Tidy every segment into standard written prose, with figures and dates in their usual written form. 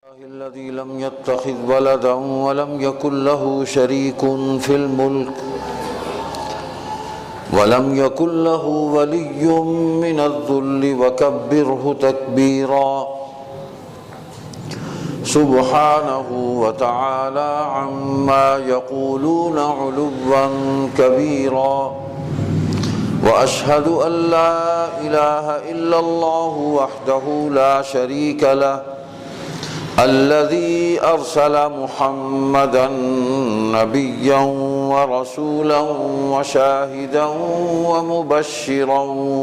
الذي لم يتخذ ولدا ولم يكن له شريك في الملك ولم يكن له ولي من الذل وكبره تكبيرا سبحانه وتعالى عما يقولون علوا كبيرا وأشهد أن لا إله إلا الله وحده لا شريك له الذي أرسل محمدا نبيا ورسولا وشاهدا ومبشرا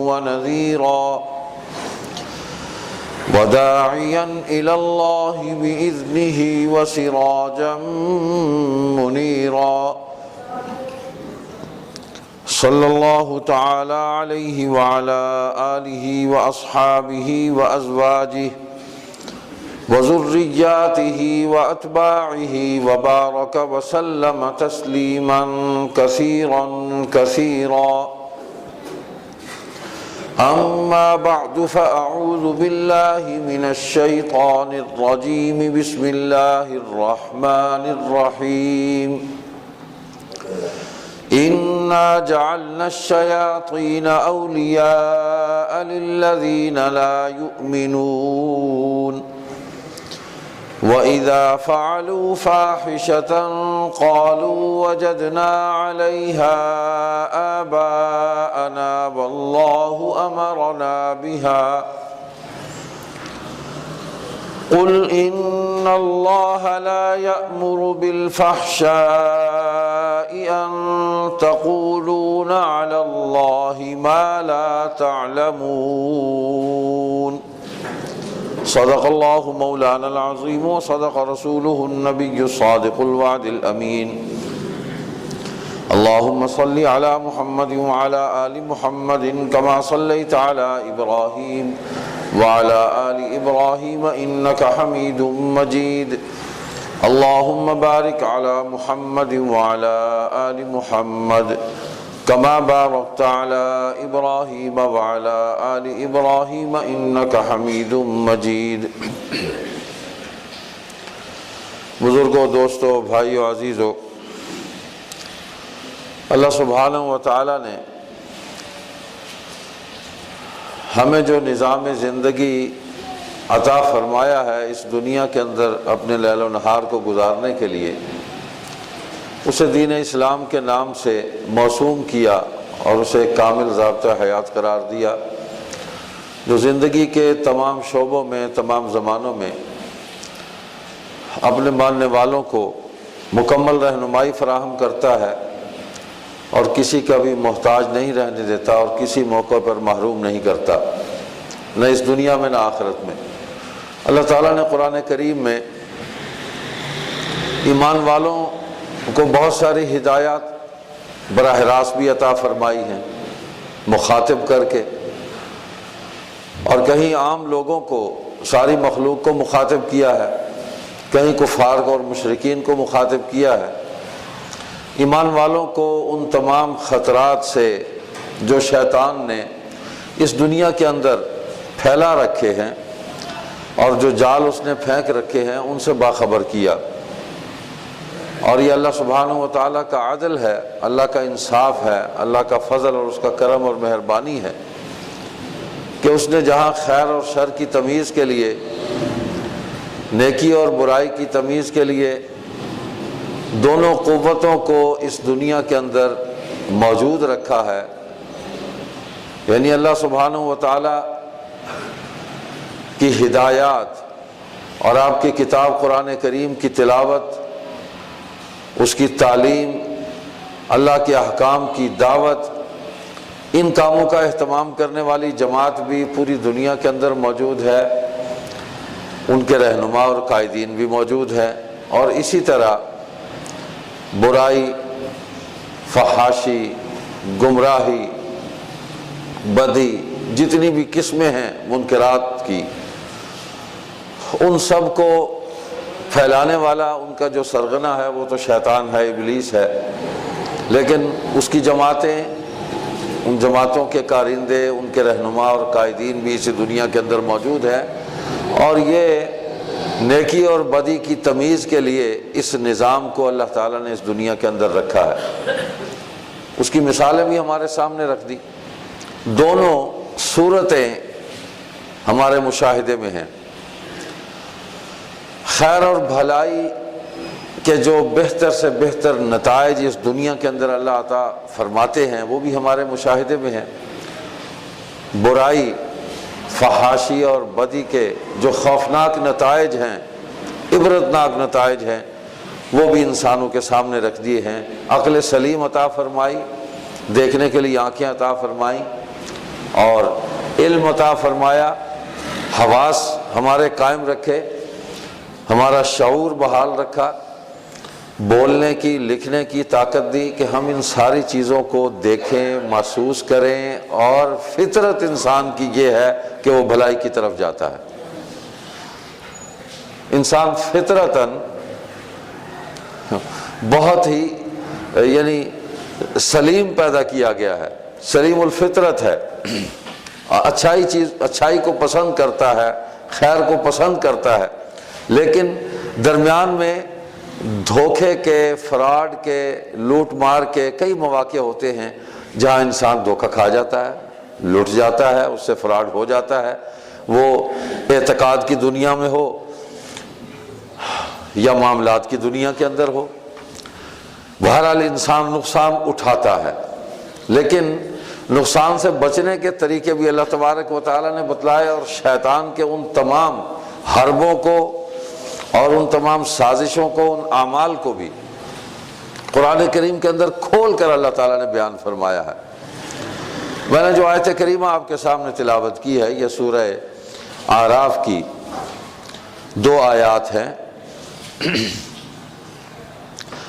ونذيرا وداعيا إلى الله بإذنه وسراجا منيرا صلى الله تعالى عليه وعلى آله وأصحابه وأزواجه وذرياته وأتباعه وبارك وسلم تسليما كثيرا كثيرا أما بعد فأعوذ بالله من الشيطان الرجيم بسم الله الرحمن الرحيم إنا جعلنا الشياطين أولياء للذين لا يؤمنون وإذا فعلوا فاحشة قالوا وجدنا عليها آباءنا والله أمرنا بها قل إن الله لا يأمر بالفحشاء أن تقولون على الله ما لا تعلمون صدق الله مولانا العظيم وصدق رسوله النبي الصادق الوعد الأمين اللهم صل على محمد وعلى آل محمد كما صليت على إبراهيم وعلى آل إبراهيم إنك حميد مجيد اللهم بارك على محمد وعلى آل محمد كما باركت على إبراهيم وعلى آل إبراهيم إنك حميد مجيد بزرگوں، دوستوں، بھائیوں، عزیزوں، اللہ سبحانہ و تعالیٰ نے ہمیں جو نظام زندگی عطا فرمایا ہے اس دنیا کے اندر اپنے لیل و نہار کو گزارنے کے لیے، اسے دین اسلام کے نام سے موسوم کیا اور اسے کامل ضابطہ حیات قرار دیا، جو زندگی کے تمام شعبوں میں، تمام زمانوں میں اپنے ماننے والوں کو مکمل رہنمائی فراہم کرتا ہے اور کسی کا بھی محتاج نہیں رہنے دیتا اور کسی موقع پر محروم نہیں کرتا، نہ اس دنیا میں نہ آخرت میں۔ اللہ تعالیٰ نے قرآن کریم میں ایمان والوں کو بہت ساری ہدایات براہ راست بھی عطا فرمائی ہیں مخاطب کر کے، اور کہیں عام لوگوں کو، ساری مخلوق کو مخاطب کیا ہے، کہیں کفار کو اور مشرکین کو مخاطب کیا ہے۔ ایمان والوں کو ان تمام خطرات سے جو شیطان نے اس دنیا کے اندر پھیلا رکھے ہیں اور جو جال اس نے پھینک رکھے ہیں ان سے باخبر کیا، اور یہ اللہ سبحانہ و تعالیٰ کا عدل ہے، اللہ کا انصاف ہے، اللہ کا فضل اور اس کا کرم اور مہربانی ہے کہ اس نے جہاں خیر اور شر کی تمیز کے لیے، نیکی اور برائی کی تمیز کے لیے دونوں قوتوں کو اس دنیا کے اندر موجود رکھا ہے، یعنی اللہ سبحانہ و تعالیٰ کی ہدایات اور آپ کی کتاب قرآن کریم کی تلاوت، اس کی تعلیم، اللہ کے احکام کی دعوت، ان کاموں کا اہتمام کرنے والی جماعت بھی پوری دنیا کے اندر موجود ہے، ان کے رہنما اور قائدین بھی موجود ہیں، اور اسی طرح برائی، فحاشی، گمراہی، بدی، جتنی بھی قسمیں ہیں منکرات کی، ان سب کو پھیلانے والا ان کا جو سرغنہ ہے وہ تو شیطان ہے، ابلیس ہے، لیکن اس کی جماعتیں، ان جماعتوں کے کارندے، ان کے رہنما اور قائدین بھی اسی دنیا کے اندر موجود ہیں، اور یہ نیکی اور بدی کی تمیز کے لیے اس نظام کو اللہ تعالیٰ نے اس دنیا کے اندر رکھا ہے۔ اس کی مثالیں بھی ہمارے سامنے رکھ دی۔ دونوں صورتیں ہمارے مشاہدے میں ہیں۔ خیر اور بھلائی کے جو بہتر سے بہتر نتائج اس دنیا کے اندر اللہ عطا فرماتے ہیں وہ بھی ہمارے مشاہدے میں ہیں۔ برائی، فحاشی اور بدی کے جو خوفناک نتائج ہیں، عبرتناک نتائج ہیں، وہ بھی انسانوں کے سامنے رکھ دیے ہیں۔ عقل سلیم عطا فرمائی، دیکھنے کے لیے آنکھیں عطا فرمائیں، اور علم عطا فرمایا، حواس ہمارے قائم رکھے، ہمارا شعور بحال رکھا، بولنے کی، لکھنے کی طاقت دی کہ ہم ان ساری چیزوں کو دیکھیں، محسوس کریں، اور فطرت انسان کی یہ ہے کہ وہ بھلائی کی طرف جاتا ہے۔ انسان فطرتاً بہت ہی یعنی سلیم پیدا کیا گیا ہے، سلیم الفطرت ہے، اچھائی کو پسند کرتا ہے، خیر کو پسند کرتا ہے، لیکن درمیان میں دھوکے کے، فراڈ کے، لوٹ مار کے کئی مواقع ہوتے ہیں جہاں انسان دھوکہ کھا جاتا ہے، لٹ جاتا ہے، اس سے فراڈ ہو جاتا ہے، وہ اعتقاد کی دنیا میں ہو یا معاملات کی دنیا کے اندر ہو۔ بہرحال انسان نقصان اٹھاتا ہے، لیکن نقصان سے بچنے کے طریقے بھی اللہ تبارک و تعالیٰ نے بتلائے، اور شیطان کے ان تمام حربوں کو اور ان تمام سازشوں کو، ان اعمال کو بھی قرآن کریم کے اندر کھول کر اللہ تعالیٰ نے بیان فرمایا ہے۔ میں نے جو آیت کریمہ آپ کے سامنے تلاوت کی ہے، یہ سورہ اعراف کی 2 آیات ہیں۔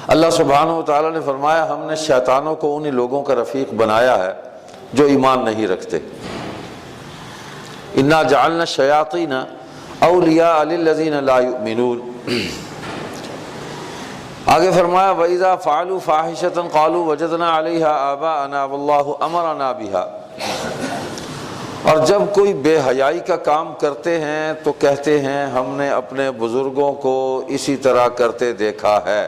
اللہ سبحانہ و تعالیٰ نے فرمایا ہم نے شیطانوں کو انہی لوگوں کا رفیق بنایا ہے جو ایمان نہیں رکھتے۔ اِنَّا جَعَلْنَا الشَّيَاطِينَ اولیاء للذین لا یؤمنون۔ آگے فرمایا وَإِذَا فَعَلُوا فَاحِشَةً قَالُوا وَجَدْنَا عَلَيْهَا آبَاءَنَا وَاللَّهُ أَمَرَنَا بِهَا۔ اور جب کوئی بے حیائی کا کام کرتے ہیں تو کہتے ہیں ہم نے اپنے بزرگوں کو اسی طرح کرتے دیکھا ہے،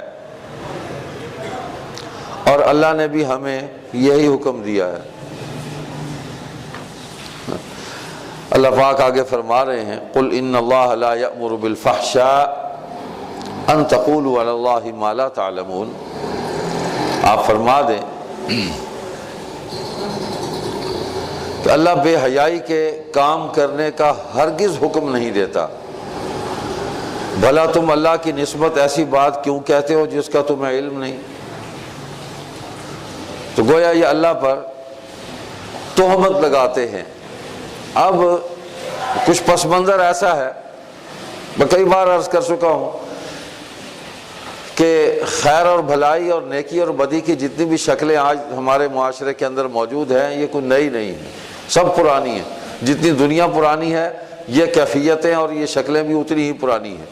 اور اللہ نے بھی ہمیں یہی حکم دیا ہے۔ اللہ پاک آگے فرما رہے ہیں قُلْ إِنَّ اللَّهَ لَا يَأْمُرُ بِالْفَحْشَاءِ أَن تَقُولُوا عَلَى اللَّهِ مَا لَا تَعْلَمُونَ۔ آپ فرما دیں کہ اللہ بے حیائی کے کام کرنے کا ہرگز حکم نہیں دیتا، بھلا تم اللہ کی نسبت ایسی بات کیوں کہتے ہو جس کا تمہیں علم نہیں؟ تو گویا یہ اللہ پر تہمت لگاتے ہیں۔ اب کچھ پس منظر ایسا ہے، میں کئی بار عرض کر چکا ہوں کہ خیر اور بھلائی اور نیکی اور بدی کی جتنی بھی شکلیں آج ہمارے معاشرے کے اندر موجود ہیں یہ کوئی نئی نہیں ہیں، سب پرانی ہیں۔ جتنی دنیا پرانی ہے یہ کیفیتیں اور یہ شکلیں بھی اتنی ہی پرانی ہیں۔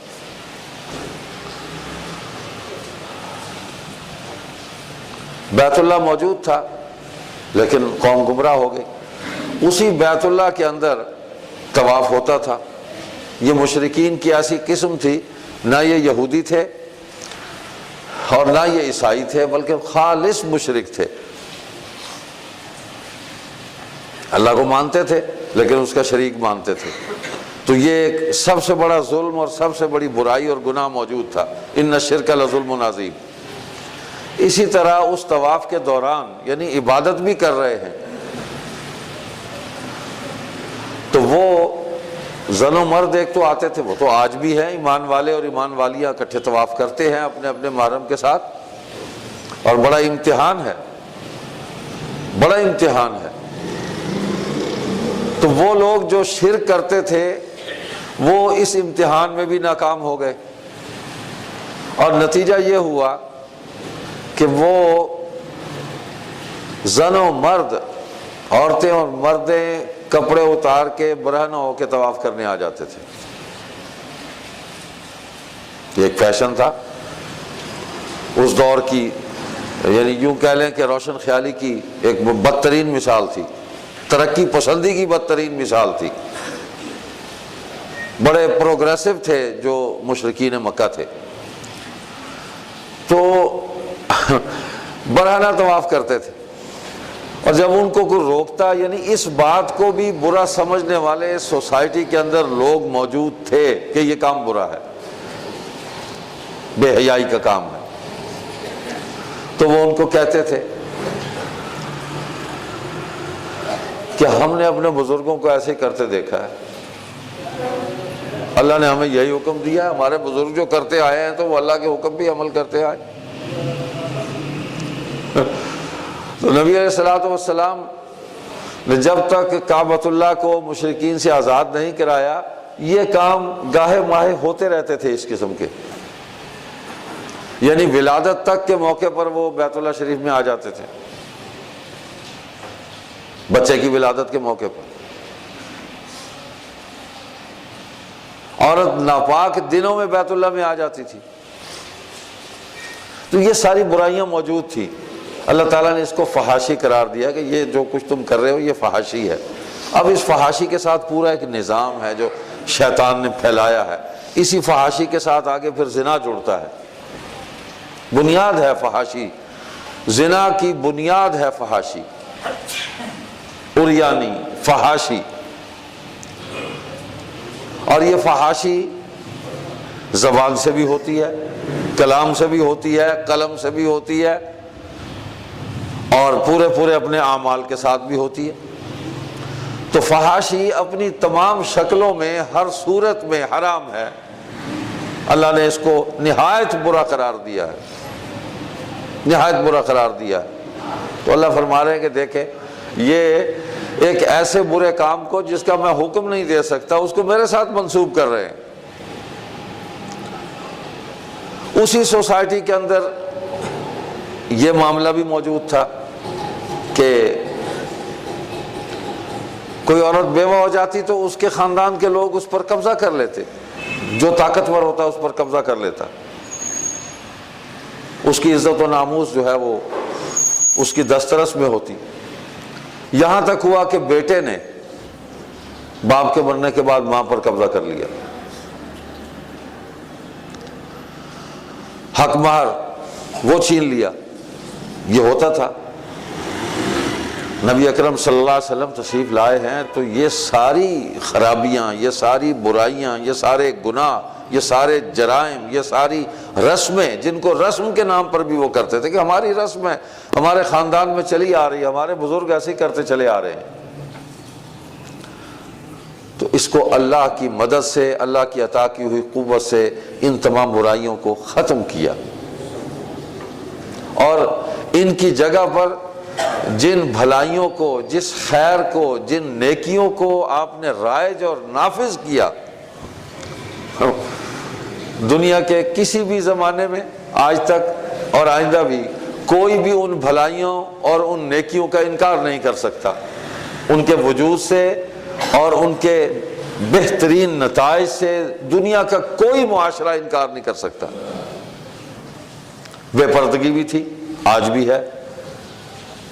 بیت اللہ موجود تھا لیکن قوم گمراہ ہو گئی، اسی بیت اللہ کے اندر طواف ہوتا تھا۔ یہ مشرکین کی ایسی قسم تھی، نہ یہ یہودی تھے اور نہ یہ عیسائی تھے، بلکہ خالص مشرک تھے، اللہ کو مانتے تھے لیکن اس کا شریک مانتے تھے۔ تو یہ ایک سب سے بڑا ظلم اور سب سے بڑی برائی اور گناہ موجود تھا، ان الشرک لظلم عظیم۔ اسی طرح اس طواف کے دوران یعنی عبادت بھی کر رہے ہیں تو وہ زن و مرد ایک تو آتے تھے، وہ تو آج بھی ہیں، ایمان والے اور ایمان والیاں اکٹھے طواف کرتے ہیں اپنے اپنے محرم کے ساتھ، اور بڑا امتحان ہے، بڑا امتحان ہے۔ تو وہ لوگ جو شرک کرتے تھے وہ اس امتحان میں بھی ناکام ہو گئے، اور نتیجہ یہ ہوا کہ وہ زن و مرد، عورتیں اور مردیں کپڑے اتار کے برہنہ ہو کے طواف کرنے آ جاتے تھے۔ یہ ایک فیشن تھا اس دور کی، یعنی یوں کہہ لیں کہ روشن خیالی کی ایک بدترین مثال تھی، ترقی پسندی کی بدترین مثال تھی۔ بڑے پروگریسو تھے جو مشرکین مکہ تھے، تو برہنہ طواف کرتے تھے، اور جب ان کو کوئی روکتا، یعنی اس بات کو بھی برا سمجھنے والے سوسائٹی کے اندر لوگ موجود تھے کہ یہ کام برا ہے، بے حیائی کا کام ہے، تو وہ ان کو کہتے تھے کہ ہم نے اپنے بزرگوں کو ایسے کرتے دیکھا ہے، اللہ نے ہمیں یہی حکم دیا ہے، ہمارے بزرگ جو کرتے آئے ہیں تو وہ اللہ کے حکم بھی عمل کرتے آئے۔ تو نبی علیہ الصلوۃ والسلام نے جب تک کعبۃ اللہ کو مشرکین سے آزاد نہیں کرایا، یہ کام گاہے ماہے ہوتے رہتے تھے اس قسم کے، یعنی ولادت تک کے موقع پر وہ بیت اللہ شریف میں آ جاتے تھے، بچے کی ولادت کے موقع پر۔ عورت ناپاک دنوں میں بیت اللہ میں آ جاتی تھی۔ تو یہ ساری برائیاں موجود تھی، اللہ تعالیٰ نے اس کو فحاشی قرار دیا کہ یہ جو کچھ تم کر رہے ہو یہ فحاشی ہے۔ اب اس فحاشی کے ساتھ پورا ایک نظام ہے جو شیطان نے پھیلایا ہے، اسی فحاشی کے ساتھ آگے پھر زنا جڑتا ہے، بنیاد ہے فحاشی، زنا کی بنیاد ہے فحاشی، عریانی فحاشی، اور یہ فحاشی زبان سے بھی ہوتی ہے، کلام سے بھی ہوتی ہے، قلم سے بھی ہوتی ہے، اور پورے اپنے اعمال کے ساتھ بھی ہوتی ہے۔ تو فحاشی اپنی تمام شکلوں میں ہر صورت میں حرام ہے، اللہ نے اس کو نہایت برا قرار دیا ہے، نہایت برا قرار دیا ہے۔ تو اللہ فرما رہے ہیں کہ دیکھیں یہ ایک ایسے برے کام کو جس کا میں حکم نہیں دے سکتا اس کو میرے ساتھ منسوب کر رہے ہیں۔ اسی سوسائٹی کے اندر یہ معاملہ بھی موجود تھا کہ کوئی عورت بیوہ ہو جاتی تو اس کے خاندان کے لوگ اس پر قبضہ کر لیتے، جو طاقتور ہوتا اس پر قبضہ کر لیتا، اس کی عزت و ناموس جو ہے وہ اس کی دسترس میں ہوتی۔ یہاں تک ہوا کہ بیٹے نے باپ کے مرنے کے بعد ماں پر قبضہ کر لیا، حق مہر وہ چھین لیا۔ یہ ہوتا تھا، نبی اکرم صلی اللہ علیہ وسلم تشریف لائے ہیں تو یہ ساری خرابیاں، یہ ساری برائیاں، یہ سارے گناہ، یہ سارے جرائم، یہ ساری رسمیں جن کو رسم کے نام پر بھی وہ کرتے تھے کہ ہماری رسم ہے، ہمارے خاندان میں چلی آ رہی ہے، ہمارے بزرگ ایسے ہی کرتے چلے آ رہے ہیں، تو اس کو اللہ کی مدد سے، اللہ کی عطا کی ہوئی قوت سے ان تمام برائیوں کو ختم کیا، اور ان کی جگہ پر جن بھلائیوں کو، جس خیر کو، جن نیکیوں کو آپ نے رائج اور نافذ کیا، دنیا کے کسی بھی زمانے میں آج تک اور آئندہ بھی کوئی بھی ان بھلائیوں اور ان نیکیوں کا انکار نہیں کر سکتا، ان کے وجود سے اور ان کے بہترین نتائج سے دنیا کا کوئی معاشرہ انکار نہیں کر سکتا۔ بے پردگی بھی تھی، آج بھی ہے،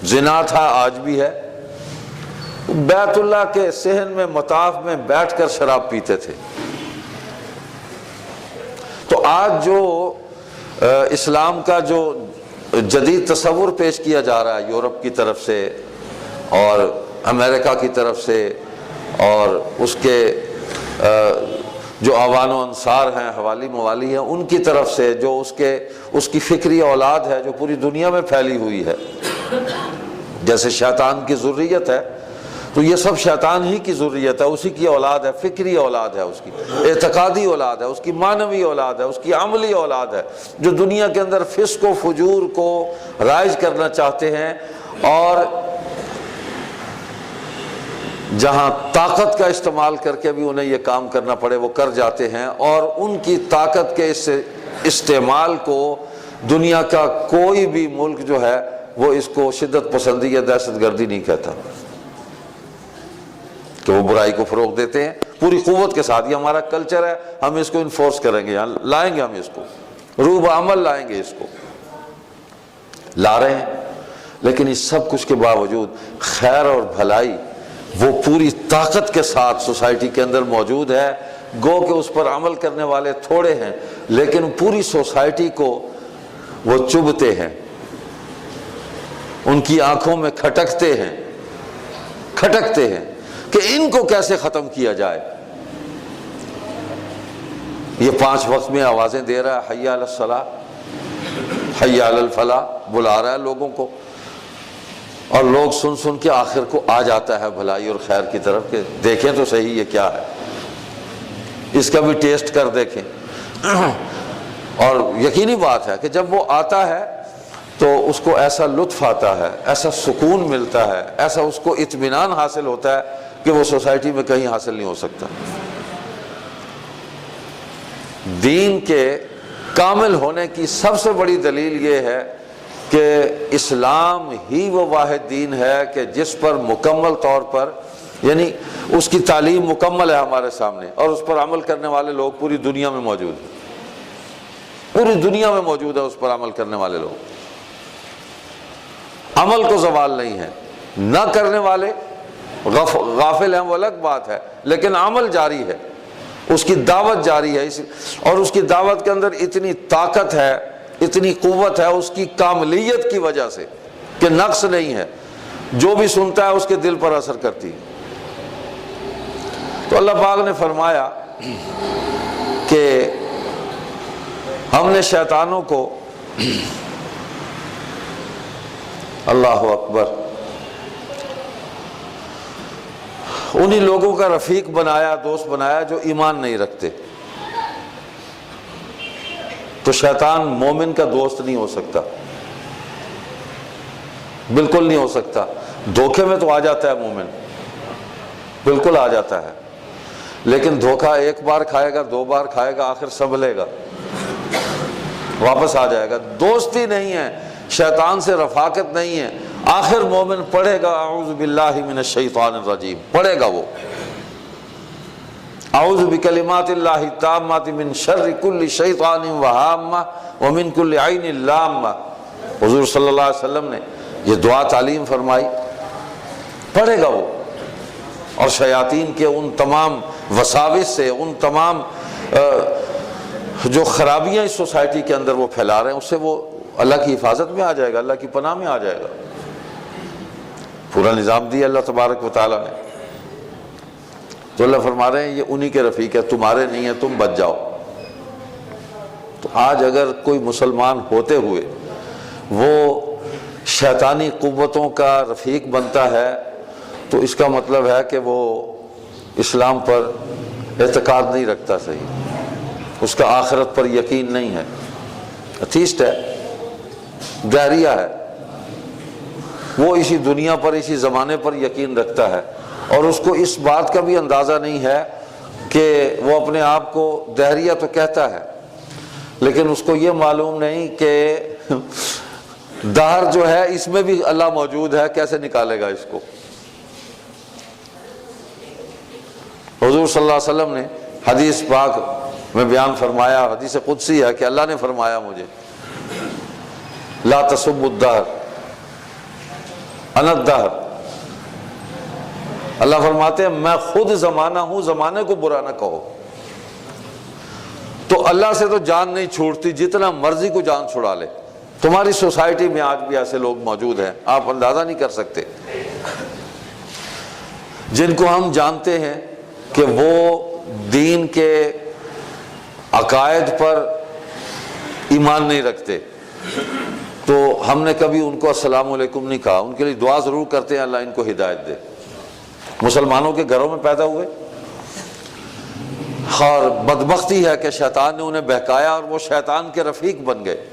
زنا تھا، آج بھی ہے، بیت اللہ کے صحن میں مطاف میں بیٹھ کر شراب پیتے تھے۔ تو آج جو اسلام کا جو جدید تصور پیش کیا جا رہا ہے یورپ کی طرف سے اور امریکہ کی طرف سے اور اس کے جو اعوان و انصار ہیں، حوالی موالی ہیں، ان کی طرف سے جو اس کی فکری اولاد ہے جو پوری دنیا میں پھیلی ہوئی ہے، جیسے شیطان کی ذریت ہے تو یہ سب شیطان ہی کی ذریت ہے، اسی کی اولاد ہے، فکری اولاد ہے، اس کی اعتقادی اولاد ہے، اس کی معنوی اولاد ہے، اس کی عملی اولاد ہے، جو دنیا کے اندر فسق و فجور کو رائج کرنا چاہتے ہیں، اور جہاں طاقت کا استعمال کر کے بھی انہیں یہ کام کرنا پڑے وہ کر جاتے ہیں، اور ان کی طاقت کے اس استعمال کو دنیا کا کوئی بھی ملک جو ہے وہ اس کو شدت پسندی یا دہشت گردی نہیں کہتا، کہ وہ برائی کو فروغ دیتے ہیں پوری قوت کے ساتھ۔ یہ ہمارا کلچر ہے، ہم اس کو انفورس کریں گے، لائیں گے، ہم اس کو روح عمل لائیں گے، اس کو لا رہے ہیں۔ لیکن اس سب کچھ کے باوجود خیر اور بھلائی وہ پوری طاقت کے ساتھ سوسائٹی کے اندر موجود ہے، گو کہ اس پر عمل کرنے والے تھوڑے ہیں، لیکن پوری سوسائٹی کو وہ چبھتے ہیں، ان کی آنکھوں میں کھٹکتے ہیں کہ ان کو کیسے ختم کیا جائے۔ یہ 5 وقت میں آوازیں دے رہا ہے، حی علی الصلاۃ، حی علی الفلاح، بلا رہا ہے لوگوں کو، اور لوگ سن سن کے آخر کو آ جاتا ہے بھلائی اور خیر کی طرف کہ دیکھیں تو صحیح یہ کیا ہے، اس کا بھی ٹیسٹ کر دیکھیں۔ اور یقینی بات ہے کہ جب وہ آتا ہے تو اس کو ایسا لطف آتا ہے، ایسا سکون ملتا ہے، ایسا اس کو اطمینان حاصل ہوتا ہے کہ وہ سوسائٹی میں کہیں حاصل نہیں ہو سکتا۔ دین کے کامل ہونے کی سب سے بڑی دلیل یہ ہے کہ اسلام ہی وہ واحد دین ہے کہ جس پر مکمل طور پر، یعنی اس کی تعلیم مکمل ہے ہمارے سامنے، اور اس پر عمل کرنے والے لوگ پوری دنیا میں موجود ہیں، پوری دنیا میں موجود ہے اس پر عمل کرنے والے لوگ۔ عمل کو زوال نہیں ہے، نہ کرنے والے غافل ہیں وہ الگ بات ہے، لیکن عمل جاری ہے، اس کی دعوت جاری ہے، اور اس کی دعوت کے اندر اتنی طاقت ہے، اتنی قوت ہے اس کی کاملیت کی وجہ سے کہ نقص نہیں ہے، جو بھی سنتا ہے اس کے دل پر اثر کرتی ہے۔ تو اللہ پاک نے فرمایا کہ ہم نے شیطانوں کو، اللہ اکبر، انہی لوگوں کا رفیق بنایا، دوست بنایا جو ایمان نہیں رکھتے۔ تو شیطان مومن کا دوست نہیں ہو سکتا، بالکل نہیں ہو سکتا۔ دھوکے میں تو آ جاتا ہے مومن، بالکل آ جاتا ہے، لیکن دھوکہ ایک بار کھائے گا، 2 بار کھائے گا، آخر سنبھلے گا، واپس آ جائے گا۔ دوستی نہیں ہے، شیطان سے رفاقت نہیں ہے، آخر مومن پڑھے گا اعوذ باللہ من الشیطان الرجیم، پڑھے گا وہ اعوذ بکلمات اللہ التامات من شر کل شیطان وہامہ ومن کل عین لامہ۔ حضور صلی اللہ علیہ وسلم نے یہ دعا تعلیم فرمائی، پڑھے گا وہ، اور شیاطین کے ان تمام وساوس سے، ان تمام جو خرابیاں اس سوسائٹی کے اندر وہ پھیلا رہے ہیں، اس سے وہ اللہ کی حفاظت میں آ جائے گا، اللہ کی پناہ میں آ جائے گا۔ پورا نظام دیا اللہ تبارک و تعالیٰ نے۔ تو اللہ فرما رہے ہیں یہ انہی کے رفیق ہے، تمہارے نہیں ہے، تم بچ جاؤ۔ تو آج اگر کوئی مسلمان ہوتے ہوئے وہ شیطانی قوتوں کا رفیق بنتا ہے تو اس کا مطلب ہے کہ وہ اسلام پر اعتقاد نہیں رکھتا، صحیح، اس کا آخرت پر یقین نہیں ہے، اتھیسٹ ہے، دہریہ ہے، وہ اسی دنیا پر، اسی زمانے پر یقین رکھتا ہے، اور اس کو اس بات کا بھی اندازہ نہیں ہے کہ وہ اپنے آپ کو دہریہ تو کہتا ہے، لیکن اس کو یہ معلوم نہیں کہ دہر جو ہے اس میں بھی اللہ موجود ہے، کیسے نکالے گا اس کو۔ حضور صلی اللہ علیہ وسلم نے حدیث پاک میں بیان فرمایا، حدیث قدسی ہے کہ اللہ نے فرمایا مجھے، لا تسبوا الدہر انا الدہر، اللہ فرماتے ہیں میں خود زمانہ ہوں، زمانے کو برا نہ کہو۔ تو اللہ سے تو جان نہیں چھوڑتی، جتنا مرضی کو جان چھڑا لے۔ تمہاری سوسائٹی میں آج بھی ایسے لوگ موجود ہیں، آپ اندازہ نہیں کر سکتے، جن کو ہم جانتے ہیں کہ وہ دین کے عقائد پر ایمان نہیں رکھتے، تو ہم نے کبھی ان کو السلام علیکم نہیں کہا، ان کے لیے دعا ضرور کرتے ہیں اللہ ان کو ہدایت دے۔ مسلمانوں کے گھروں میں پیدا ہوئے، اور بدبختی ہے کہ شیطان نے انہیں بہکایا اور وہ شیطان کے رفیق بن گئے۔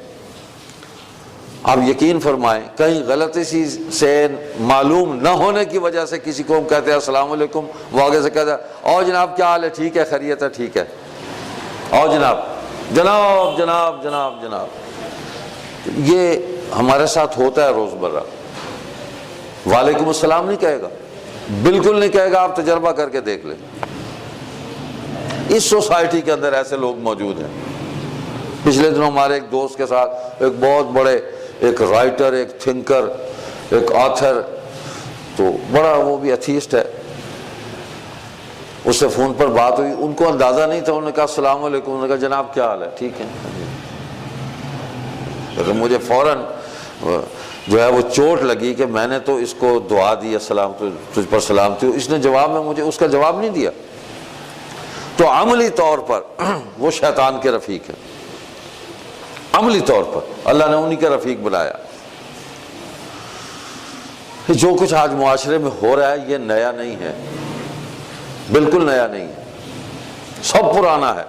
آپ یقین فرمائیں، کہیں غلطی سے معلوم نہ ہونے کی وجہ سے کسی کو ہم کہتے ہیں السلام علیکم، وہ آگے سے کہتا ہے او جناب کیا حال ہے، ٹھیک ہے، خیریت ہے، ٹھیک ہے، او جناب جناب جناب جناب جناب، یہ ہمارے ساتھ ہوتا ہے روزمرہ۔ وعلیکم السلام نہیں کہے گا، بالکل نہیں کہے گا، آپ تجربہ کر کے دیکھ لیں۔ اس سوسائٹی کے اندر ایسے لوگ موجود ہیں۔ پچھلے دنوں ہمارے ایک دوست کے ساتھ ایک بہت بڑے ایک رائٹر، ایک تھنکر، ایک آتھر، تو بڑا وہ بھی ایتھیسٹ ہے، اس سے فون پر بات ہوئی، ان کو اندازہ نہیں تھا، انہوں نے کہا السلام علیکم، انہوں نے کہا جناب کیا حال ہے، ٹھیک ہے، لیکن مجھے فوراً جو ہے وہ چوٹ لگی کہ میں نے تو اس کو دعا دی السلام تجھ پر سلامتی ہو، اس نے جواب میں مجھے اس کا جواب نہیں دیا۔ تو عملی طور پر وہ شیطان کے رفیق ہے، عملی طور پر اللہ نے انہی کا رفیق بنایا۔ جو کچھ آج معاشرے میں ہو رہا ہے یہ نیا نہیں ہے، بالکل نیا نہیں ہے، سب پرانا ہے۔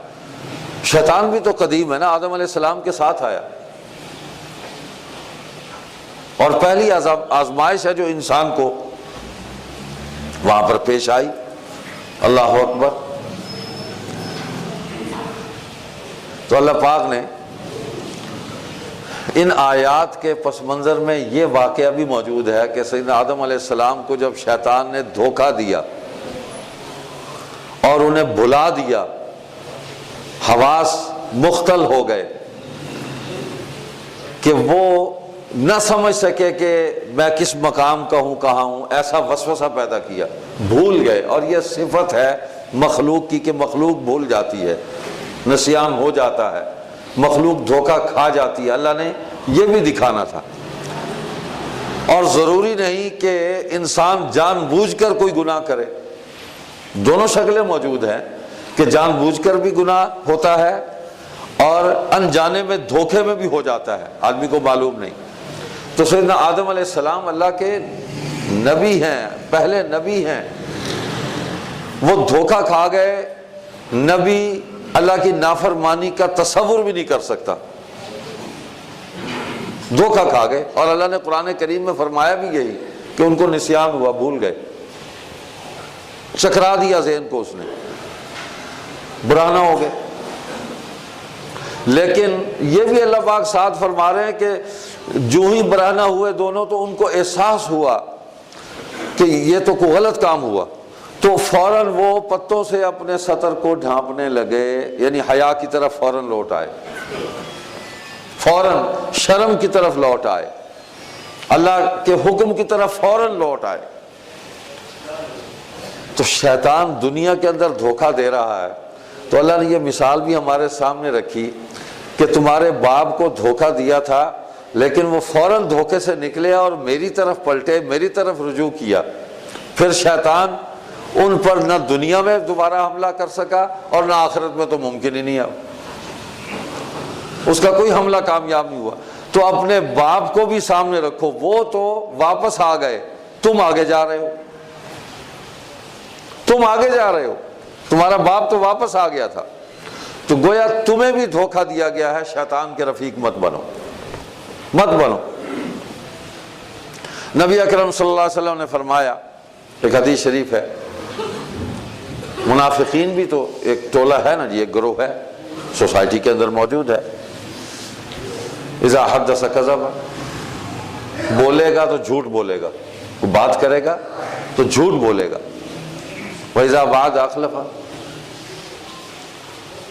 شیطان بھی تو قدیم ہے نا، آدم علیہ السلام کے ساتھ آیا، اور پہلی آزمائش ہے جو انسان کو وہاں پر پیش آئی۔ اللہ اکبر۔ تو اللہ پاک نے ان آیات کے پس منظر میں یہ واقعہ بھی موجود ہے کہ سیدنا آدم علیہ السلام کو جب شیطان نے دھوکہ دیا اور انہیں بھلا دیا، حواس مختل ہو گئے کہ وہ نہ سمجھ سکے کہ میں کس مقام کا ہوں، کہاں ہوں، ایسا وسوسہ پیدا کیا، بھول گئے۔ اور یہ صفت ہے مخلوق کی کہ مخلوق بھول جاتی ہے، نسیان ہو جاتا ہے، مخلوق دھوکہ کھا جاتی ہے۔ اللہ نے یہ بھی دکھانا تھا، اور ضروری نہیں کہ انسان جان بوجھ کر کوئی گناہ کرے، دونوں شکلیں موجود ہیں کہ جان بوجھ کر بھی گناہ ہوتا ہے اور انجانے میں دھوکے میں بھی ہو جاتا ہے، آدمی کو معلوم نہیں۔ تو سیدنا آدم علیہ السلام اللہ کے نبی ہیں، پہلے نبی ہیں، وہ دھوکہ کھا گئے۔ نبی اللہ کی نافرمانی کا تصور بھی نہیں کر سکتا، دھوکہ کھا گئے۔ اور اللہ نے قرآن کریم میں فرمایا بھی یہی کہ ان کو نسیان ہوا، بھول گئے، چکرا دیا ذہن کو، اس نے برہنہ ہو گئے۔ لیکن یہ بھی اللہ پاک ساتھ فرما رہے ہیں کہ جو ہی برہنہ ہوئے دونوں تو ان کو احساس ہوا کہ یہ تو کوئی غلط کام ہوا، تو فوراً وہ پتوں سے اپنے سطر کو ڈھانپنے لگے، یعنی حیا کی طرف فوراً لوٹ آئے، فوراً شرم کی طرف لوٹ آئے، اللہ کے حکم کی طرف فوراً لوٹ آئے۔ تو شیطان دنیا کے اندر دھوکہ دے رہا ہے، تو اللہ نے یہ مثال بھی ہمارے سامنے رکھی کہ تمہارے باپ کو دھوکہ دیا تھا، لیکن وہ فوراً دھوکے سے نکلے اور میری طرف پلٹے، میری طرف رجوع کیا۔ پھر شیطان ان پر نہ دنیا میں دوبارہ حملہ کر سکا اور نہ آخرت میں، تو ممکن ہی نہیں ہے، اس کا کوئی حملہ کامیاب نہیں ہوا۔ تو اپنے باپ کو بھی سامنے رکھو، وہ تو واپس آ گئے، تم آگے جا رہے ہو، تم آگے جا رہے ہو، تمہارا باپ تو واپس آ گیا تھا، تو گویا تمہیں بھی دھوکہ دیا گیا ہے۔ شیطان کے رفیق مت بنو، مت بنو۔ نبی اکرم صلی اللہ علیہ وسلم نے فرمایا، ایک حدیث شریف ہے، منافقین بھی تو ایک ٹولہ ہے نا جی، ایک گروہ ہے، سوسائٹی کے اندر موجود ہے۔ اذا حدث کذب، بولے گا تو جھوٹ بولے گا، بات کرے گا تو جھوٹ بولے گا۔ وَإِذَا وَعَدَ أَخْلَفَ،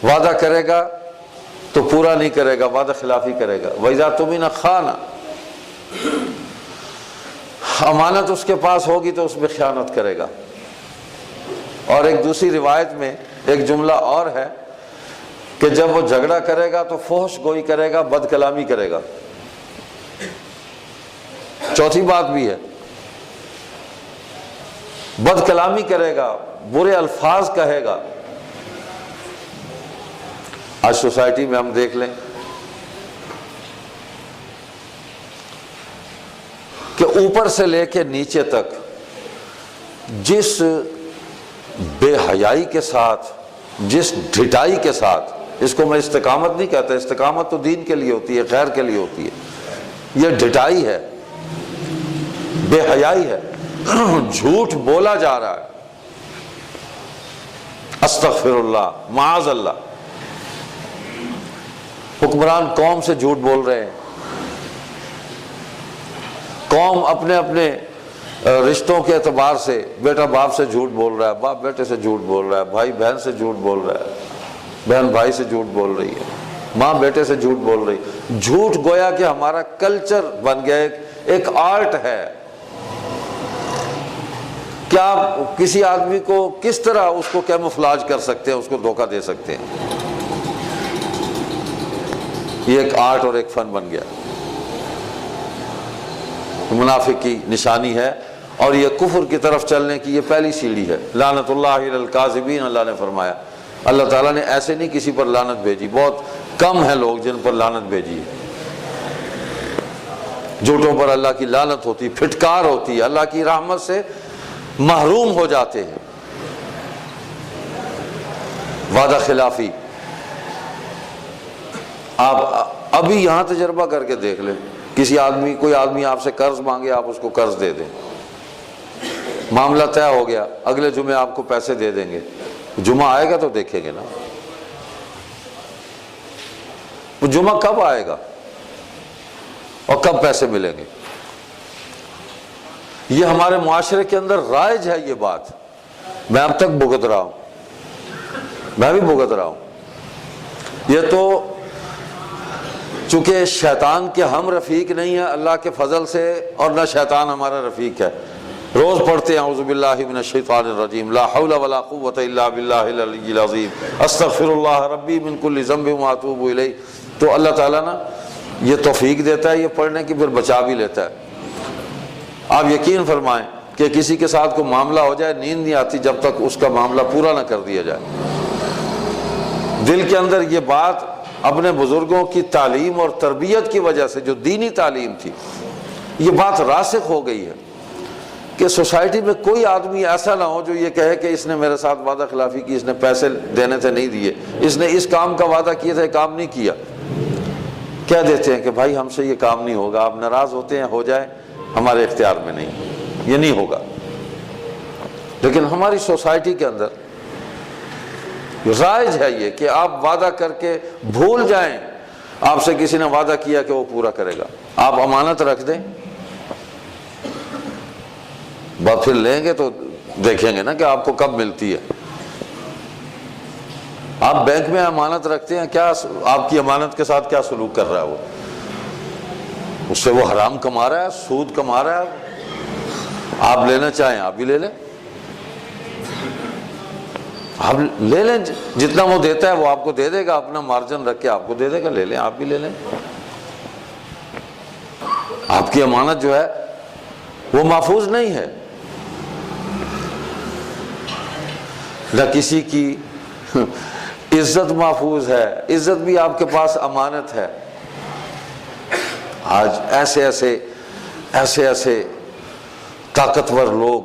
وعدہ کرے گا تو پورا نہیں کرے گا، وعدہ خلافی کرے گا۔ وَإِذَا تُؤْمِنَ خَانَ، امانت اس کے پاس ہوگی تو اس میں خیانت کرے گا۔ اور ایک دوسری روایت میں ایک جملہ اور ہے کہ جب وہ جھگڑا کرے گا تو فحش گوئی کرے گا، بد کلامی کرے گا۔ چوتھی بات بھی ہے، بد کلامی کرے گا، برے الفاظ کہے گا۔ آج سوسائٹی میں ہم دیکھ لیں کہ اوپر سے لے کے نیچے تک جس بے حیائی کے ساتھ، جس ڈھٹائی کے ساتھ، اس کو میں استقامت نہیں کہتا، استقامت تو دین کے لیے ہوتی ہے، خیر کے لیے ہوتی ہے، یہ ڈھٹائی ہے، بے حیائی ہے، جھوٹ بولا جا رہا ہے، استغفر اللہ، معاذ اللہ۔ حکمران قوم سے جھوٹ بول رہے ہیں، قوم اپنے اپنے رشتوں کے اعتبار سے، بیٹا باپ سے جھوٹ بول رہا ہے، باپ بیٹے سے جھوٹ بول رہا ہے، بھائی بہن سے جھوٹ بول رہا ہے، بہن بھائی سے جھوٹ بول رہی ہے، ماں بیٹے سے جھوٹ بول رہی ہے۔ جھوٹ گویا کہ ہمارا کلچر بن گیا، ایک آرٹ ہے، کیا آپ کسی آدمی کو کس طرح اس کو کیموفلاج کر سکتے ہیں، اس کو دھوکہ دے سکتے ہیں؟ یہ ایک آرٹ اور ایک فن بن گیا، منافق کی نشانی ہے، اور یہ کفر کی طرف چلنے کی یہ پہلی سیڑھی ہے۔ لعنت اللہ علی الکاذبین، اللہ نے فرمایا، اللہ تعالیٰ نے ایسے نہیں کسی پر لعنت بھیجی، بہت کم ہیں لوگ جن پر لعنت بھیجی ہے۔ جھوٹوں پر اللہ کی لعنت ہوتی، پھٹکار ہوتی ہے، اللہ کی رحمت سے محروم ہو جاتے ہیں۔ وعدہ خلافی، آپ ابھی یہاں تجربہ کر کے دیکھ لیں، کوئی آدمی آپ سے قرض مانگے، آپ اس کو قرض دے دیں، معاملہ طے ہو گیا، اگلے جمعے آپ کو پیسے دے دیں گے، جمعہ آئے گا تو دیکھیں گے نا وہ جمعہ کب آئے گا اور کب پیسے ملیں گے۔ یہ ہمارے معاشرے کے اندر رائج ہے یہ بات، میں اب تک بھگت رہا ہوں، میں بھی بھگت رہا ہوں۔ یہ تو چونکہ شیطان کے ہم رفیق نہیں ہیں اللہ کے فضل سے، اور نہ شیطان ہمارا رفیق ہے، روز پڑھتے ہیں اعوذ باللہ من الشیطان الرجیم، لا حول ولا قوۃ الا باللہ العلی العظیم، استغفر اللہ ربی من کل ذنب واتوب الیہ، تو اللہ تعالیٰ نا یہ توفیق دیتا ہے یہ پڑھنے کی، پھر بچا بھی لیتا ہے۔ آپ یقین فرمائیں کہ کسی کے ساتھ کوئی معاملہ ہو جائے، نیند نہیں آتی جب تک اس کا معاملہ پورا نہ کر دیا جائے۔ دل کے اندر یہ بات اپنے بزرگوں کی تعلیم اور تربیت کی وجہ سے، جو دینی تعلیم تھی، یہ بات راسخ ہو گئی ہے کہ سوسائٹی میں کوئی آدمی ایسا نہ ہو جو یہ کہے کہ اس نے میرے ساتھ وعدہ خلافی کی، اس نے پیسے دینے تھے نہیں دیے، اس نے اس کام کا وعدہ کیا تھا کام نہیں کیا۔ کہہ دیتے ہیں کہ بھائی ہم سے یہ کام نہیں ہوگا، آپ ناراض ہوتے ہیں، ہو جائے، ہمارے اختیار میں نہیں، یہ نہیں ہوگا۔ لیکن ہماری سوسائٹی کے اندر رائج ہے یہ کہ آپ وعدہ کر کے بھول جائیں، آپ سے کسی نے وعدہ کیا کہ وہ پورا کرے گا، آپ امانت رکھ دیں، بات پھر لیں گے تو دیکھیں گے نا کہ آپ کو کب ملتی ہے۔ آپ بینک میں امانت رکھتے ہیں، کیا آپ کی امانت کے ساتھ کیا سلوک کر رہا ہے وہ؟ اس سے وہ حرام کما رہا ہے، سود کما رہا ہے، آپ لینا چاہیں آپ بھی لے لیں، آپ لے لیں، جتنا وہ دیتا ہے وہ آپ کو دے دے گا، اپنا مارجن رکھ کے آپ کو دے دے گا، لے لیں، آپ بھی لے لیں۔ آپ کی امانت جو ہے وہ محفوظ نہیں ہے، نہ کسی کی عزت محفوظ ہے، عزت بھی آپ کے پاس امانت ہے۔ آج ایسے طاقتور لوگ،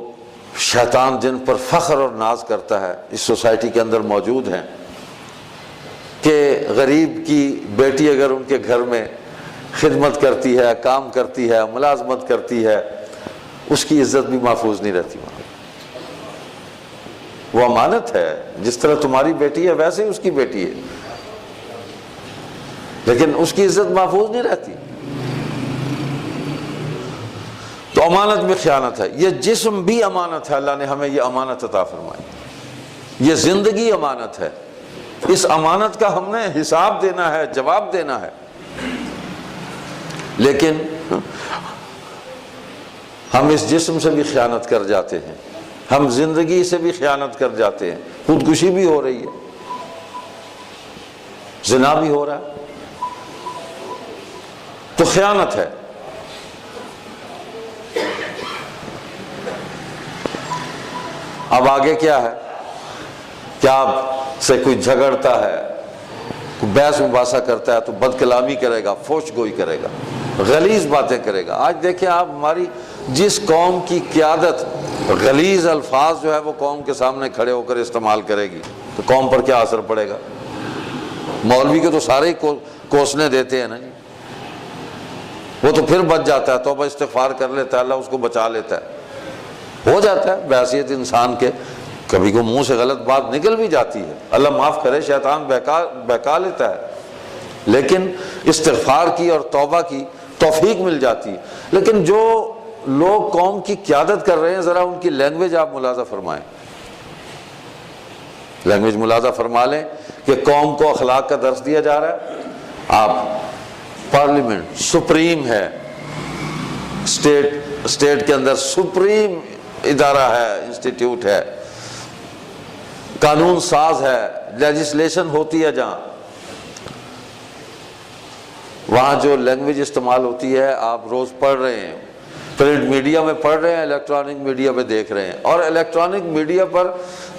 شیطان جن پر فخر اور ناز کرتا ہے، اس سوسائٹی کے اندر موجود ہیں کہ غریب کی بیٹی اگر ان کے گھر میں خدمت کرتی ہے، کام کرتی ہے، ملازمت کرتی ہے، اس کی عزت بھی محفوظ نہیں رہتی وہاں۔ وہ امانت ہے، جس طرح تمہاری بیٹی ہے ویسے ہی اس کی بیٹی ہے، لیکن اس کی عزت محفوظ نہیں رہتی۔ تو امانت میں خیانت ہے، یہ جسم بھی امانت ہے، اللہ نے ہمیں یہ امانت عطا فرمائی، یہ زندگی امانت ہے، اس امانت کا ہم نے حساب دینا ہے، جواب دینا ہے۔ لیکن ہم اس جسم سے بھی خیانت کر جاتے ہیں، ہم زندگی سے بھی خیانت کر جاتے ہیں، خودکشی بھی ہو رہی ہے، زنا بھی ہو رہا ہے، تو خیانت ہے۔ اب آگے کیا ہے کہ آپ سے کوئی جھگڑتا ہے، کوئی بحث مباحثہ کرتا ہے تو بد کلامی کرے گا، فحش گوئی کرے گا، غلیظ باتیں کرے گا۔ آج دیکھیں آپ، ہماری جس قوم کی قیادت غلیظ الفاظ جو ہے وہ قوم کے سامنے کھڑے ہو کر استعمال کرے گی تو قوم پر کیا اثر پڑے گا؟ مولوی کے تو سارے ہی کوسنے دیتے ہیں نا جی، وہ تو پھر بچ جاتا ہے، توبہ استغفار کر لیتا ہے، اللہ اس کو بچا لیتا ہے، ہو جاتا ہے بحیثیت انسان کے، کبھی کو منہ سے غلط بات نکل بھی جاتی ہے، اللہ معاف کرے، شیطان بہکا لیتا ہے، لیکن استغفار کی اور توبہ کی توفیق مل جاتی ہے۔ لیکن جو لوگ قوم کی قیادت کر رہے ہیں، ذرا ان کی لینگویج آپ ملاحظہ فرمائیں، لینگویج ملاحظہ فرما لیں کہ قوم کو اخلاق کا درس دیا جا رہا ہے۔ آپ پارلیمنٹ سپریم ہے، اسٹیٹ کے اندر سپریم ادارہ ہے، انسٹیٹیوٹ ہے، قانون ساز ہے، لیجسلیشن ہوتی ہے جہاں، وہاں جو لینگویج استعمال ہوتی ہے آپ روز پڑھ رہے ہیں، پرنٹ میڈیا میں پڑھ رہے ہیں، الیکٹرانک میڈیا پہ دیکھ رہے ہیں، اور الیکٹرانک میڈیا پر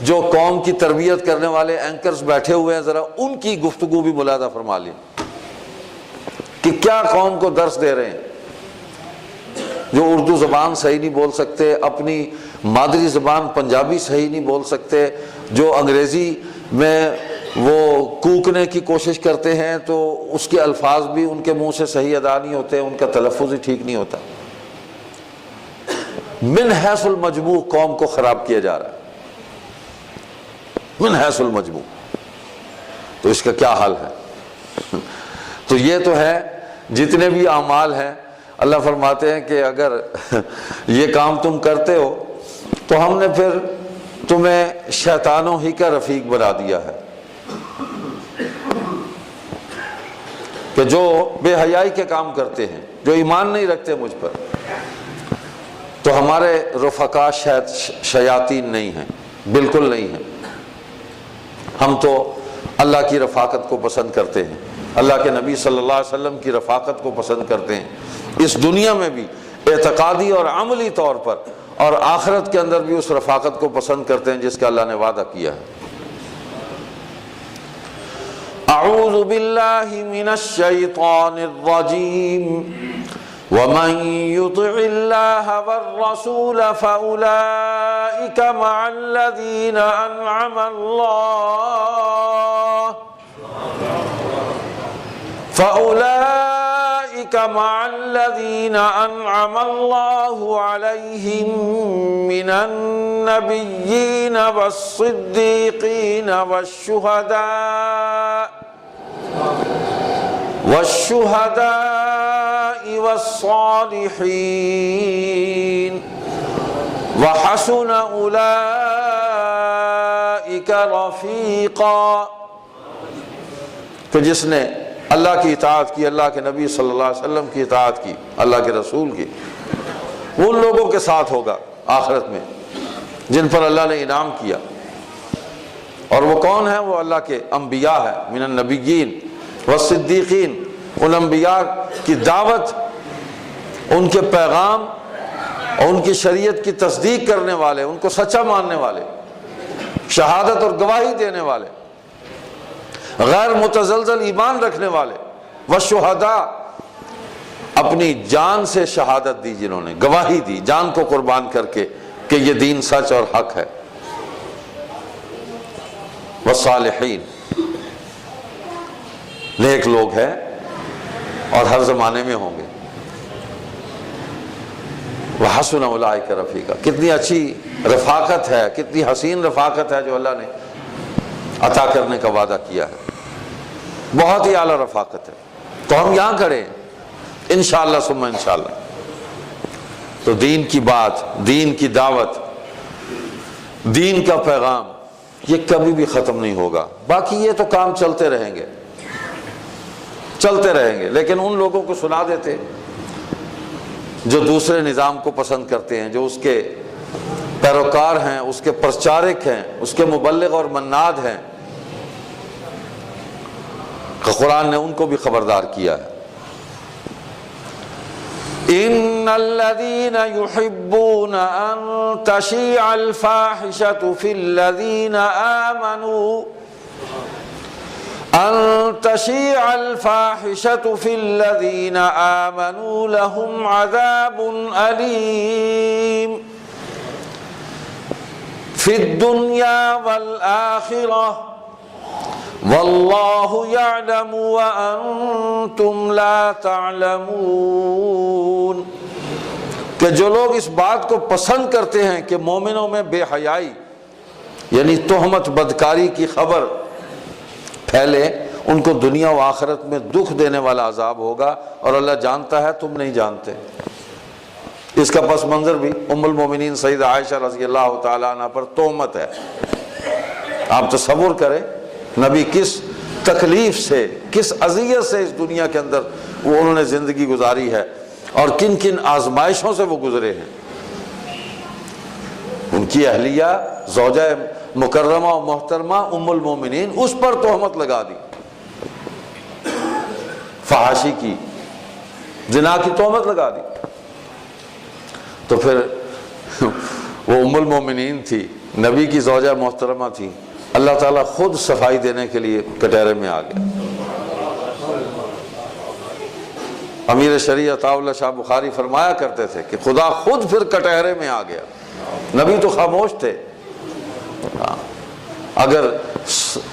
جو قوم کی تربیت کرنے والے اینکرز بیٹھے ہوئے ہیں، ذرا ان کی گفتگو بھی ملاحظہ فرما لیں کہ کیا قوم کو درس دے رہے ہیں، جو اردو زبان صحیح نہیں بول سکتے، اپنی مادری زبان پنجابی صحیح نہیں بول سکتے، جو انگریزی میں وہ کوکنے کی کوشش کرتے ہیں تو اس کے الفاظ بھی ان کے منہ سے صحیح ادا نہیں ہوتے، ان کا تلفظ ہی ٹھیک نہیں ہوتا، من حیث المجموع قوم کو خراب کیا جا رہا ہے، من حیث المجموع۔ تو اس کا کیا حل ہے؟ تو یہ تو ہے جتنے بھی اعمال ہیں، اللہ فرماتے ہیں کہ اگر یہ کام تم کرتے ہو تو ہم نے پھر تمہیں شیطانوں ہی کا رفیق بنا دیا ہے، کہ جو بے حیائی کے کام کرتے ہیں، جو ایمان نہیں رکھتے مجھ پر، تو ہمارے رفقا شیاطین نہیں ہیں، بالکل نہیں ہیں۔ ہم تو اللہ کی رفاقت کو پسند کرتے ہیں، اللہ کے نبی صلی اللہ علیہ وسلم کی رفاقت کو پسند کرتے ہیں، اس دنیا میں بھی اعتقادی اور عملی طور پر، اور آخرت کے اندر بھی اس رفاقت کو پسند کرتے ہیں جس کا اللہ نے وعدہ کیا ہے۔ اعوذ باللہ من الشیطان الرجیم ومن يطع الله والرسول فأولئك مع الذين أنعم الله عليهم من النبيين والصديقين والشهداء والصالحين وحسن أولئك رفيقا۔ کہ جس نے اللہ کی اطاعت کی، اللہ کے نبی صلی اللہ علیہ وسلم کی اطاعت کی، اللہ کے رسول کی، وہ ان لوگوں کے ساتھ ہوگا آخرت میں جن پر اللہ نے انعام کیا۔ اور وہ کون ہیں؟ وہ اللہ کے انبیاء ہیں، من النبیین والصدیقین، ان انبیاء کی دعوت، ان کے پیغام اور ان کی شریعت کی تصدیق کرنے والے، ان کو سچا ماننے والے، شہادت اور گواہی دینے والے، غیر متزلزل ایمان رکھنے والے، والشہداء، اپنی جان سے شہادت دی، جنہوں نے گواہی دی جان کو قربان کر کے کہ یہ دین سچ اور حق ہے، والصالحین، نیک لوگ ہیں اور ہر زمانے میں ہوں گے۔ وحسن اولئک رفیقا، کتنی اچھی رفاقت ہے، کتنی حسین رفاقت ہے جو اللہ نے عطا کرنے کا وعدہ کیا ہے، بہت ہی اعلیٰ رفاقت ہے۔ تو ہم یہاں کریں انشاءاللہ ثم انشاءاللہ۔ تو دین کی بات، دین کی دعوت، دین کا پیغام، یہ کبھی بھی ختم نہیں ہوگا۔ باقی یہ تو کام چلتے رہیں گے، چلتے رہیں گے، لیکن ان لوگوں کو سنا دیتے جو دوسرے نظام کو پسند کرتے ہیں، جو اس کے پیروکار ہیں، اس کے پرچارک ہیں، اس کے مبلغ اور مناد ہیں، کہ قرآن نے ان کو بھی خبردار کیا ہے۔ ان الذين يحبون ان تشيع الفاحشة في الذين آمنوا لهم عذاب أليم في الدنيا والآخرة والله يعلم وأنتم لا تعلمون۔ کہ جو لوگ اس بات کو پسند کرتے ہیں کہ مومنوں میں بے حیائی یعنی تہمت بدکاری کی خبر پھیلے، ان کو دنیا و آخرت میں دکھ دینے والا عذاب ہوگا، اور اللہ جانتا ہے تم نہیں جانتے۔ اس کا پس منظر بھی ام المومنین سیدہ عائشہ رضی اللہ تعالیٰ عنہ پر تہمت ہے۔ آپ تصور کریں نبی کس تکلیف سے، کس اذیت سے اس دنیا کے اندر انہوں نے زندگی گزاری ہے، اور کن کن آزمائشوں سے وہ گزرے ہیں۔ کی اہلیہ زوجہ مکرمہ و محترمہ ام المومنین، اس پر تہمت لگا دی، فحاشی کی، زنا کی تہمت لگا دی۔ تو پھر وہ ام المومنین تھی، نبی کی زوجہ محترمہ تھی، اللہ تعالیٰ خود صفائی دینے کے لیے کٹہرے میں آ گیا۔ امیر شریعت عطا اللہ شاہ بخاری فرمایا کرتے تھے کہ خدا خود پھر کٹہرے میں آ گیا، نبی تو خاموش تھے۔ اگر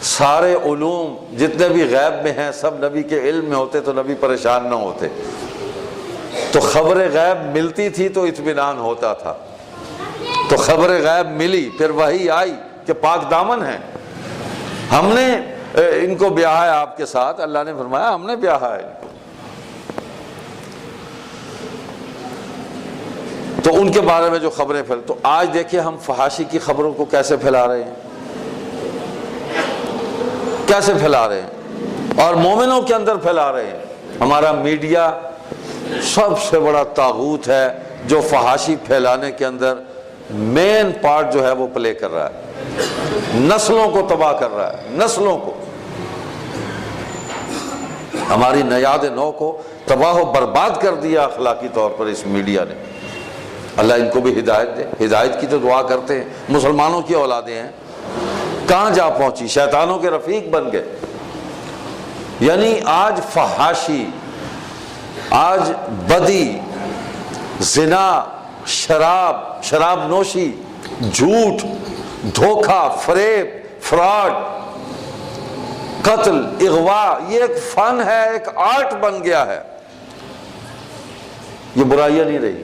سارے علوم جتنے بھی غیب میں ہیں سب نبی کے علم میں ہوتے تو نبی پریشان نہ ہوتے، تو خبر غیب ملتی تھی تو اطمینان ہوتا تھا۔ تو خبر غیب ملی، پھر وحی آئی کہ پاک دامن ہے، ہم نے ان کو بیاہا ہے آپ کے ساتھ، اللہ نے فرمایا ہم نے بیاہا ہے ان کو۔ تو ان کے بارے میں جو خبریں پھیل، تو آج دیکھیں ہم فحاشی کی خبروں کو کیسے پھیلا رہے ہیں، کیسے پھیلا رہے ہیں، اور مومنوں کے اندر پھیلا رہے ہیں۔ ہمارا میڈیا سب سے بڑا طاغوت ہے جو فحاشی پھیلانے کے اندر مین پارٹ جو ہے وہ پلے کر رہا ہے، نسلوں کو تباہ کر رہا ہے، نسلوں کو، ہماری نیاد نو کو تباہ و برباد کر دیا اخلاقی طور پر اس میڈیا نے۔ اللہ ان کو بھی ہدایت دے، ہدایت کی تو دعا کرتے ہیں، مسلمانوں کی اولادیں ہیں، کہاں جا پہنچی، شیطانوں کے رفیق بن گئے۔ یعنی آج فحاشی، آج بدی، زنا، شراب نوشی، جھوٹ، دھوکہ، فریب، فراڈ، قتل، اغوا، یہ ایک فن ہے، ایک آرٹ بن گیا ہے۔ یہ برائیاں نہیں رہی۔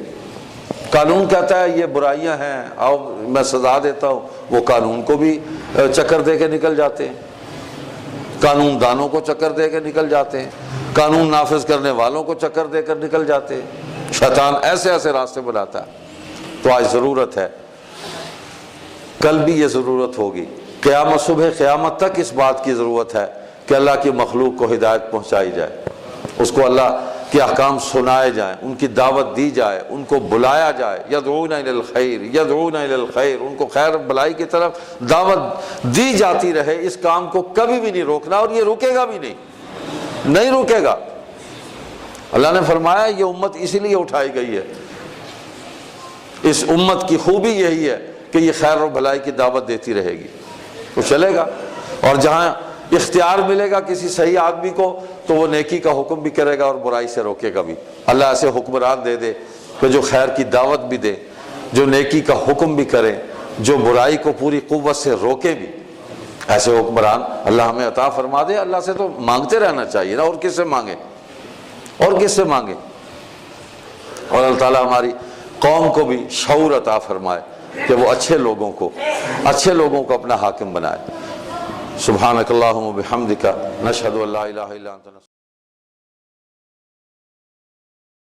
قانون کہتا ہے یہ برائیاں ہیں، آؤ میں سزا دیتا ہوں، وہ قانون کو بھی چکر دے کے نکل جاتے ہیں، قانون دانوں کو چکر دے کے نکل جاتے ہیں، قانون نافذ کرنے والوں کو چکر دے کر نکل جاتے ہیں۔ شیطان ایسے ایسے راستے بناتا ہے۔ تو آج ضرورت ہے، کل بھی یہ ضرورت ہوگی، قیامت، صبح قیامت تک اس بات کی ضرورت ہے کہ اللہ کی مخلوق کو ہدایت پہنچائی جائے، اس کو اللہ کے احکام سنائے جائیں، ان کی دعوت دی جائے، ان کو بلایا جائے، یدعون الی الخیر، یدعون الی الخیر، ان کو خیر بلائی کی طرف دعوت دی جاتی رہے۔ اس کام کو کبھی بھی نہیں روکنا، اور یہ رکے گا بھی نہیں رکے گا۔ اللہ نے فرمایا یہ امت اسی لیے اٹھائی گئی ہے، اس امت کی خوبی یہی ہے کہ یہ خیر و بھلائی کی دعوت دیتی رہے گی، تو چلے گا۔ اور جہاں اختیار ملے گا کسی صحیح آدمی کو تو وہ نیکی کا حکم بھی کرے گا اور برائی سے روکے گا بھی۔ اللہ ایسے حکمران دے دے کہ جو خیر کی دعوت بھی دے، جو نیکی کا حکم بھی کرے، جو برائی کو پوری قوت سے روکے بھی، ایسے حکمران اللہ ہمیں عطا فرما دے۔ اللہ سے تو مانگتے رہنا چاہیے نا، اور کس سے مانگے، اور کس سے مانگے۔ اور اللہ تعالیٰ ہماری قوم کو بھی شعور عطا فرمائے کہ وہ اچھے لوگوں کو اپنا حاکم بنائے۔ سبحانک اللہم و بحمدک، نشہد ان لا الہ الا انت۔